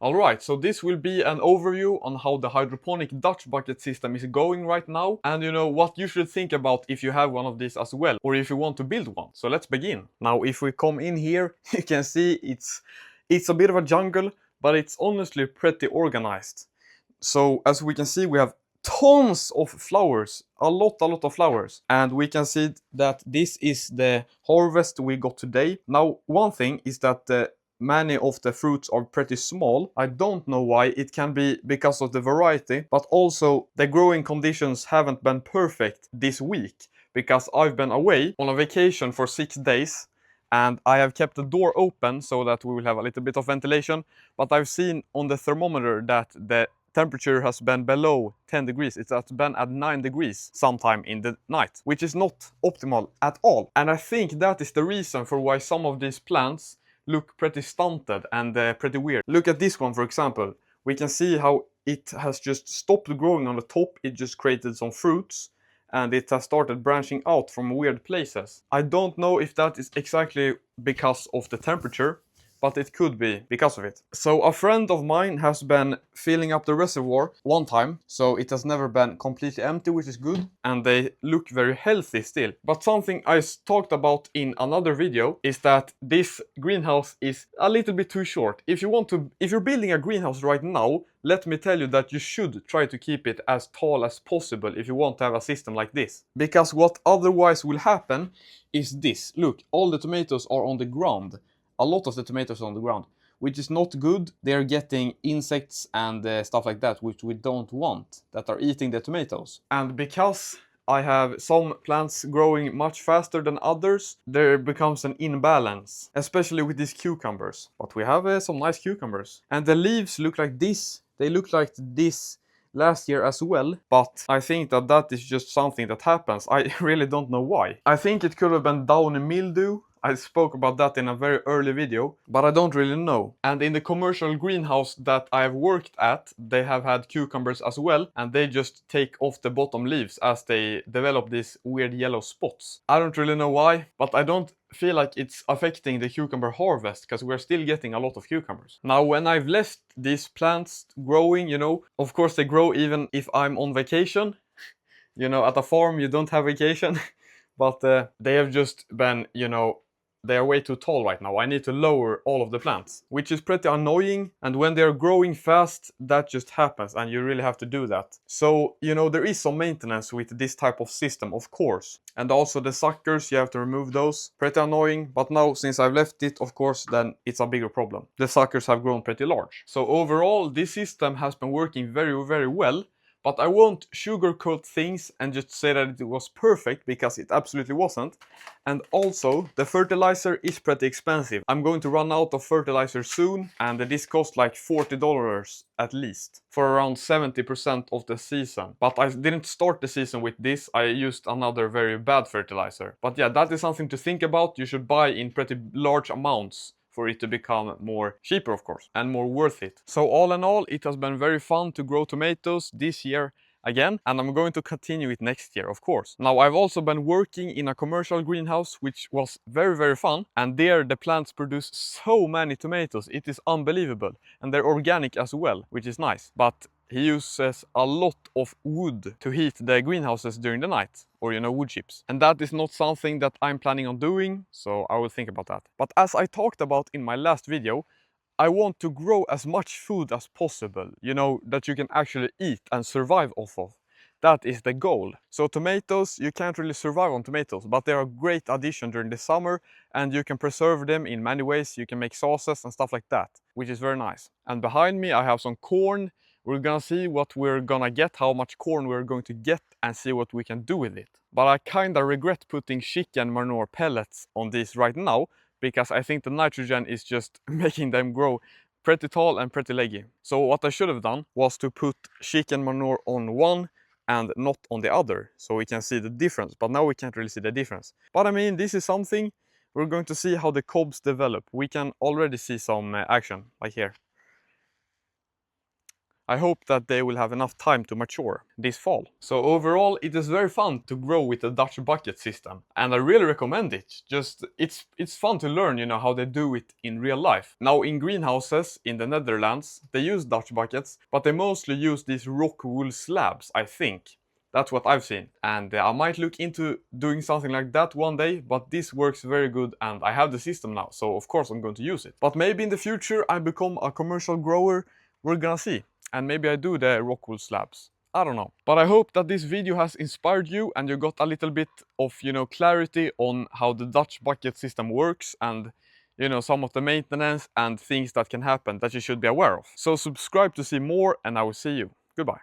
Alright, so this will be an overview on how the hydroponic Dutch bucket system is going right now, and what you should think about if you have one of these as well, or if you want to build one. So let's begin. Now if we come in here, you can see it's a bit of a jungle, but it's honestly pretty organized. So as we can see, we have tons of flowers, a lot of flowers, and we can see that this is the harvest we got today. Now one thing is that many of the fruits are pretty small. I don't know why. It can be because of the variety, but also the growing conditions haven't been perfect this week because I've been away on a vacation for 6 days and I have kept the door open so that we will have a little bit of ventilation, but I've seen on the thermometer that the temperature has been below 10 degrees. It has been at 9 degrees sometime in the night, which is not optimal at all. And I think that is the reason for why some of these plants look pretty stunted and pretty weird. Look at this one, for example. We can see how it has just stopped growing on the top. It just created some fruits and it has started branching out from weird places. I don't know if that is exactly because of the temperature, but it could be because of it. So a friend of mine has been filling up the reservoir one time, so it has never been completely empty, which is good, and they look very healthy still. But something I talked about in another video is that this greenhouse is a little bit too short. If you're building a greenhouse right now, let me tell you that you should try to keep it as tall as possible if you want to have a system like this. Because what otherwise will happen is this. Look, all the tomatoes are on the ground. A lot of the tomatoes on the ground, which is not good. They're getting insects and stuff like that, which we don't want, that are eating the tomatoes. And because I have some plants growing much faster than others, there becomes an imbalance, especially with these cucumbers. But we have some nice cucumbers. And the leaves look like this. They look like this last year as well, but I think that is just something that happens. I really don't know why. I think it could have been downy mildew. I spoke about that in a very early video, but I don't really know. And in the commercial greenhouse that I have worked at, they have had cucumbers as well, and they just take off the bottom leaves as they develop these weird yellow spots. I don't really know why, but I don't feel like it's affecting the cucumber harvest because we're still getting a lot of cucumbers. Now, when I've left these plants growing, of course they grow even if I'm on vacation. At a farm you don't have vacation, but they have just been, they are way too tall right now. I need to lower all of the plants, which is pretty annoying. And when they're growing fast, that just happens and you really have to do that. So, there is some maintenance with this type of system, of course. And also the suckers, you have to remove those. Pretty annoying. But now, since I've left it, of course, then it's a bigger problem. The suckers have grown pretty large. So overall, this system has been working very, very well. But I won't sugarcoat things and just say that it was perfect, because it absolutely wasn't. And also, the fertilizer is pretty expensive. I'm going to run out of fertilizer soon, and this cost like $40 at least for around 70% of the season. But I didn't start the season with this. I used another very bad fertilizer. But yeah, that is something to think about. You should buy in pretty large amounts for it to become more cheaper, of course, and more worth it. So all in all, it has been very fun to grow tomatoes this year again, and I'm going to continue it next year, of course. Now, I've also been working in a commercial greenhouse, which was very, very fun, and there the plants produce so many tomatoes. It is unbelievable, and they're organic as well, which is nice. But he uses a lot of wood to heat the greenhouses during the night, or wood chips. And that is not something that I'm planning on doing, so I will think about that. But as I talked about in my last video, I want to grow as much food as possible, that you can actually eat and survive off of. That is the goal. So tomatoes, you can't really survive on tomatoes, but they're a great addition during the summer, and you can preserve them in many ways. You can make sauces and stuff like that, which is very nice. And behind me I have some corn. We're gonna see what we're gonna get, how much corn we're going to get, and see what we can do with it. But I kinda regret putting chicken manure pellets on these right now, because I think the nitrogen is just making them grow pretty tall and pretty leggy. So what I should have done was to put chicken manure on one and not on the other, so we can see the difference. But now we can't really see the difference. But I mean, this is something. We're going to see how the cobs develop. We can already see some action, like here. I hope that they will have enough time to mature this fall. So overall, it is very fun to grow with the Dutch bucket system, and I really recommend it. Just it's fun to learn, how they do it in real life. Now in greenhouses in the Netherlands, they use Dutch buckets, but they mostly use these rock wool slabs, I think. That's what I've seen, and I might look into doing something like that one day, but this works very good and I have the system now, so of course I'm going to use it. But maybe in the future I become a commercial grower, we're gonna see. And maybe I do the rock wool slabs. I don't know. But I hope that this video has inspired you and you got a little bit of, clarity on how the Dutch bucket system works and, some of the maintenance and things that can happen that you should be aware of. So subscribe to see more and I will see you. Goodbye.